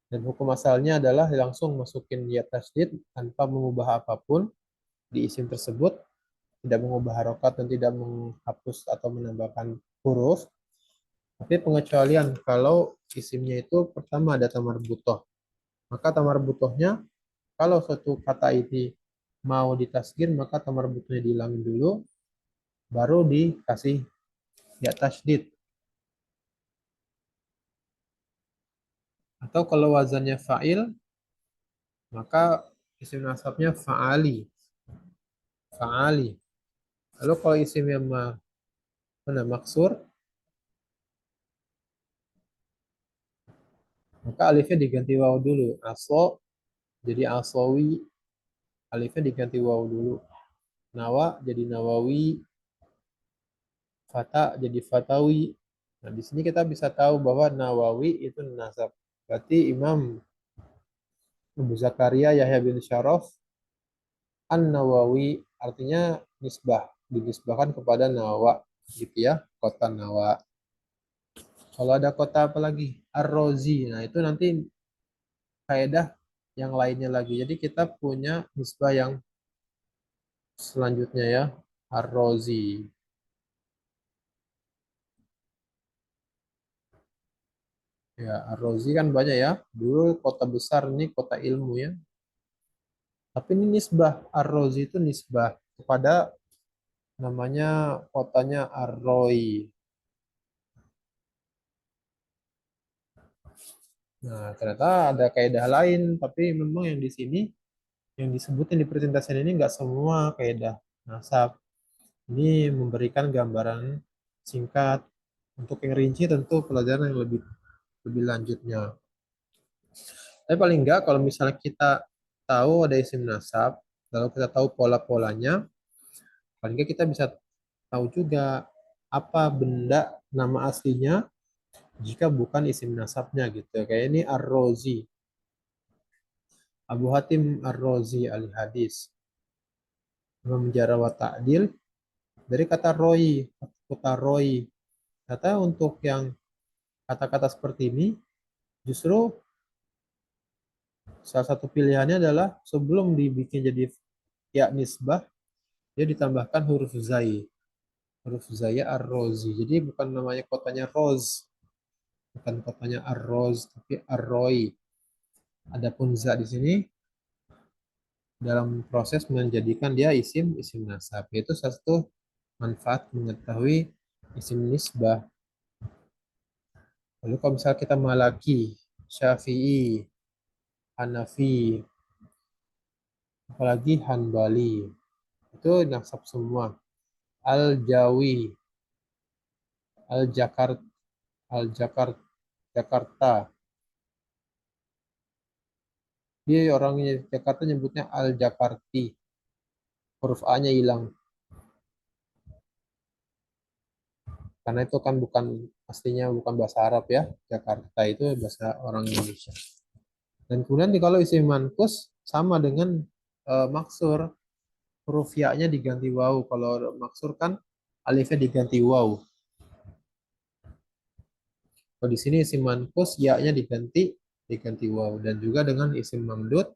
Dan hukum asalnya adalah langsung masukin ya tasdid tanpa mengubah apapun di isim tersebut, tidak mengubah harokat dan tidak menghapus atau menambahkan huruf. Tapi pengecualian kalau isimnya itu pertama ada tamar butoh. Maka tamar butohnya, kalau suatu kata ini mau ditasgir, maka tamar butohnya dihilangin dulu, baru dikasih ya tasdid. Atau kalau wazannya fa'il, maka isim nasabnya fa'ali. Fa'ali. Lalu kalau isimnya mana maksur, maka alifnya diganti waw dulu. Aso jadi asowi, alifnya diganti waw dulu. Nawa jadi nawawi, fata jadi fatawi. Nah, di sini kita bisa tahu bahwa nawawi itu nasab. Berarti Imam Abu Zakaria Yahya bin Syaraf An-Nawawi, artinya nisbah, dinisbahkan kepada Nawa gitu ya, kota Nawa. Kalau ada kota apa lagi? Ar-Rozi. Nah, itu nanti faedah yang lainnya lagi. Jadi kita punya nisbah yang selanjutnya ya, Ar-Rozi. Ya, Ar-Rozi kan banyak ya. Dulu kota besar, ini kota ilmu ya. Tapi ini nisbah. Ar-Rozi itu nisbah kepada namanya kotanya Ar-Roi. Nah, ternyata ada kaidah lain, tapi memang yang di sini yang disebutin di presentasi ini nggak semua kaidah nasab. Ini memberikan gambaran singkat. Untuk yang rinci tentu pelajaran yang lebih lebih lanjutnya. Tapi paling nggak kalau misalnya kita tahu ada isim nasab, lalu kita tahu pola-polanya, paling nggak kita bisa tahu juga apa benda nama aslinya jika bukan isim nasabnya gitu. Kayak ini Ar-Razi, Abu Hatim Ar-Razi al-Hadis. Imam Jarah wa Ta'dil dari kata roi, kata roi. Kata untuk yang kata-kata seperti ini, justru salah satu pilihannya adalah sebelum dibikin jadi ya nisbah, dia ditambahkan huruf zai. Huruf zai ar-rozi. Jadi bukan namanya kotanya roz, bukan kotanya ar-roz, tapi ar-roi. Adapun za di sini dalam proses menjadikan dia isim isim nasab. Yaitu satu manfaat mengetahui isim nisbah. Lalu kalau misalnya kita Malaki, Syafi'i, Hanafi, apalagi Hanbali, itu nasab semua. Al-Jawi, Al-Jakart, Al-Jakart, Jakarta. Dia orangnya Jakarta nyebutnya Al-Jakarti. Huruf A-nya hilang. Karena itu kan bukan aslinya bukan bahasa Arab ya. Jakarta itu bahasa orang Indonesia. Dan kemudian kalau isim mankus sama dengan maksur. Huruf ya-nya diganti waw. Kalau maksur kan alifnya diganti waw. Kalau di sini isim mankus ya-nya diganti waw. Dan juga dengan isim mamdud.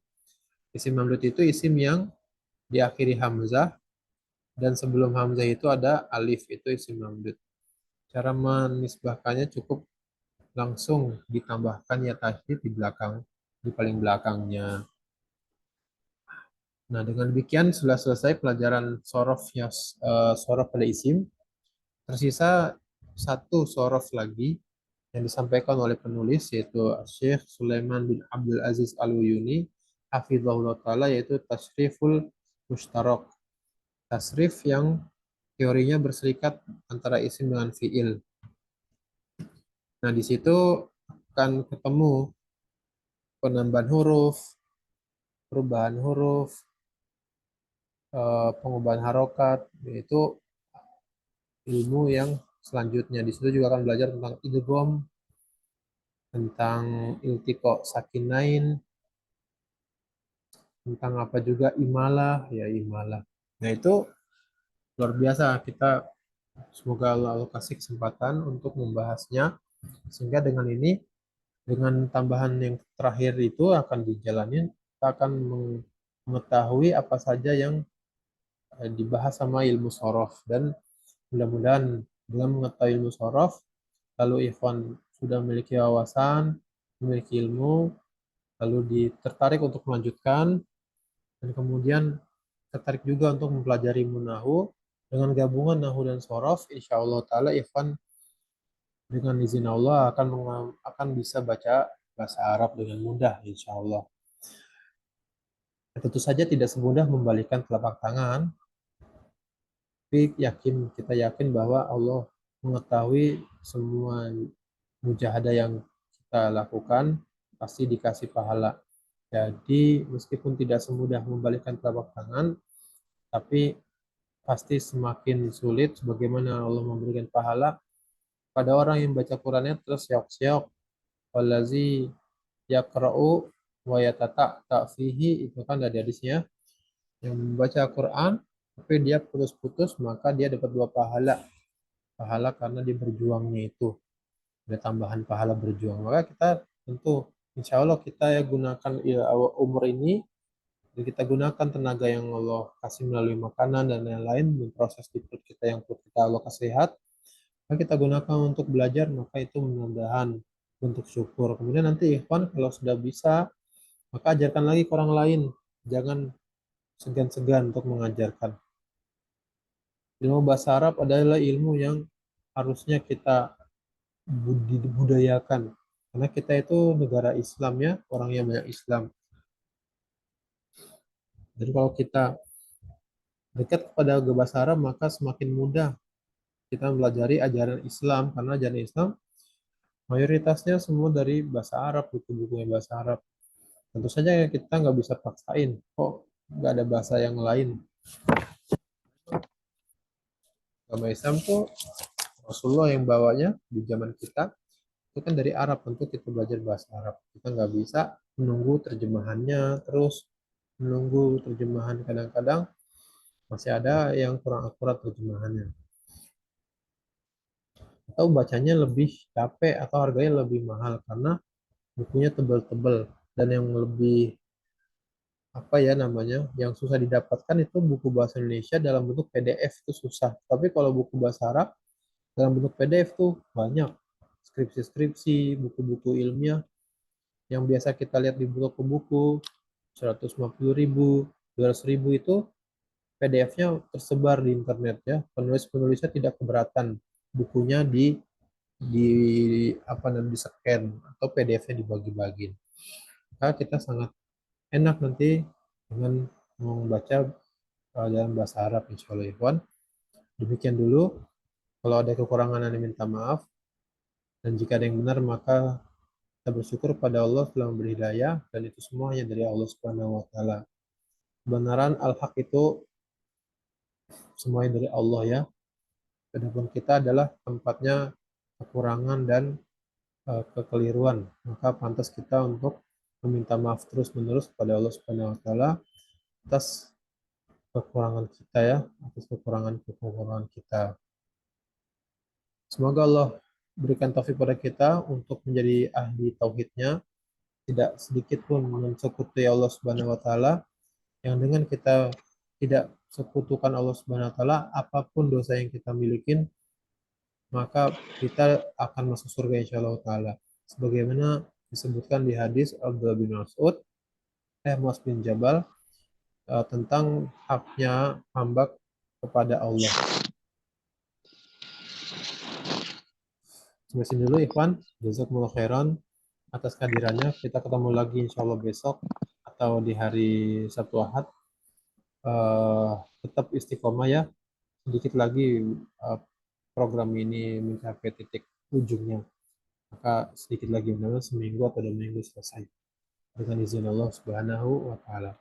Isim mamdud itu isim yang diakhiri hamzah dan sebelum hamzah itu ada alif, itu isim mamdud. Cara menisbahkannya cukup langsung ditambahkan ya tasydid di belakang, di paling belakangnya. Nah, dengan demikian sudah selesai pelajaran sorofnya, sorof pada isim. Tersisa satu sorof lagi yang disampaikan oleh penulis, yaitu Syekh Sulaiman bin Abdul Aziz Al-Uyuni hafizahullah ta'ala, yaitu tasriful mustarok. Tasrif yang teorinya berserikat antara isim dengan fiil. Nah, di situ akan ketemu penambahan huruf, perubahan huruf, pengubahan harokat, yaitu ilmu yang selanjutnya. Di situ juga akan belajar tentang idgham, tentang iltiqa sakinain, tentang apa juga imalah, ya imalah. Nah, itu luar biasa. Kita semoga Allah kasih kesempatan untuk membahasnya, sehingga dengan ini, dengan tambahan yang terakhir itu akan dijalanin, kita akan mengetahui apa saja yang dibahas sama ilmu sorof. Dan mudah-mudahan dengan mengetahui ilmu sorof, lalu ikhwan sudah memiliki wawasan, memiliki ilmu, lalu tertarik untuk melanjutkan, dan kemudian tertarik juga untuk mempelajari munahu. Dengan gabungan nahu dan sorof, insya Allah ta'ala ikhwan dengan izin Allah akan bisa baca bahasa Arab dengan mudah, insya Allah. Tentu saja tidak semudah membalikkan telapak tangan, tapi kita yakin bahwa Allah mengetahui semua mujahadah yang kita lakukan, pasti dikasih pahala. Jadi meskipun tidak semudah membalikkan telapak tangan, tapi pasti semakin sulit sebagaimana Allah memberikan pahala pada orang yang baca Qurannya terus syok-syok. Wallazi yaqra'u wa yatata fihi, itu kan ada hadisnya, yang membaca Quran tapi dia putus-putus maka dia dapat dua pahala. Pahala karena dia berjuangnya itu. Ada tambahan pahala berjuang. Maka kita tentu insya Allah kita ya gunakan umur ini, dan kita gunakan tenaga yang Allah kasih melalui makanan dan lain-lain, dan proses di perut kita yang perut kita Allah kasih sehat, maka kita gunakan untuk belajar, maka itu mudah-mudahan bentuk syukur. Kemudian nanti ikhwan kalau sudah bisa, maka ajarkan lagi ke orang lain. Jangan segan-segan untuk mengajarkan. Ilmu bahasa Arab adalah ilmu yang harusnya kita budayakan. Karena kita itu negara Islam ya, orang yang banyak Islam. Jadi kalau kita dekat kepada bahasa Arab, maka semakin mudah kita mempelajari ajaran Islam. Karena ajaran Islam mayoritasnya semua dari bahasa Arab, buku-buku yang bahasa Arab. Tentu saja kita nggak bisa paksain, kok nggak ada bahasa yang lain. Agama Islam tuh Rasulullah yang bawanya di zaman kita, itu kan dari Arab, tentu kita belajar bahasa Arab. Kita nggak bisa menunggu terjemahannya, terus menunggu terjemahan kadang-kadang masih ada yang kurang akurat terjemahannya. Atau bacanya lebih capek atau harganya lebih mahal karena bukunya tebal-tebal. Dan yang lebih apa ya namanya, yang susah didapatkan itu buku bahasa Indonesia dalam bentuk PDF itu susah. Tapi kalau buku bahasa Arab dalam bentuk PDF tuh banyak. Skripsi-skripsi, buku-buku ilmiah yang biasa kita lihat di buku buku 150.000, 200.000 itu PDF-nya tersebar di internet ya. Penulis-penulisnya tidak keberatan bukunya di apa namanya, di scan atau PDF-nya dibagi-bagi. Maka kita sangat enak nanti dengan membaca dalam bahasa Arab insya Allah Ikhwan. Demikian dulu. Kalau ada kekurangan Anda minta maaf, dan jika ada yang benar maka kita bersyukur pada Allah telah memberi hidayah, dan itu semua hanya dari Allah Subhanahu wa taala. Kebenaran al-haq itu semuanya dari Allah ya. Adapun kita adalah tempatnya kekurangan dan kekeliruan. Maka pantas kita untuk meminta maaf terus-menerus kepada Allah Subhanahu wa taala atas kekurangan kita ya, atas kekurangan kita. Semoga Allah berikan taufik pada kita untuk menjadi ahli tauhidnya, tidak sedikit pun mensekutuai Allah Subhanahu wa taala, yang dengan kita tidak sekutukan Allah Subhanahu wa taala, apapun dosa yang kita miliki, maka kita akan masuk surga insyaallah taala. Sebagaimana disebutkan di hadis Abdullah bin Mas'ud, Muaz bin Jabal, tentang haknya hamba kepada Allah. Sampai sini dulu Ikhwan, jazakumullah khairan atas kehadirannya. Kita ketemu lagi insya Allah besok atau di hari Sabtu Ahad. Tetap istiqomah ya. Sedikit lagi program ini mencapai titik ujungnya. Maka sedikit lagi, mudah-mudahan seminggu atau 2 minggu selesai. Dengan izin Allah Subhanahu wa taala.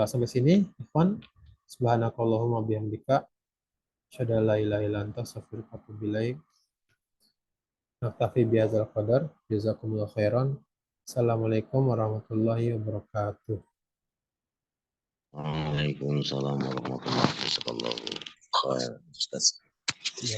Sampai sini, Ikhwan. Subhanakallahumma bihamdika asyhadu an la ilaha illa anta astaghfiruka wa atubu ilaik. Naktafi bihadzal qadar. Jazakumullah khairan. Assalamualaikum warahmatullahi wabarakatuh. Waalaikumsalam warahmatullahi wabarakatuh. Ya,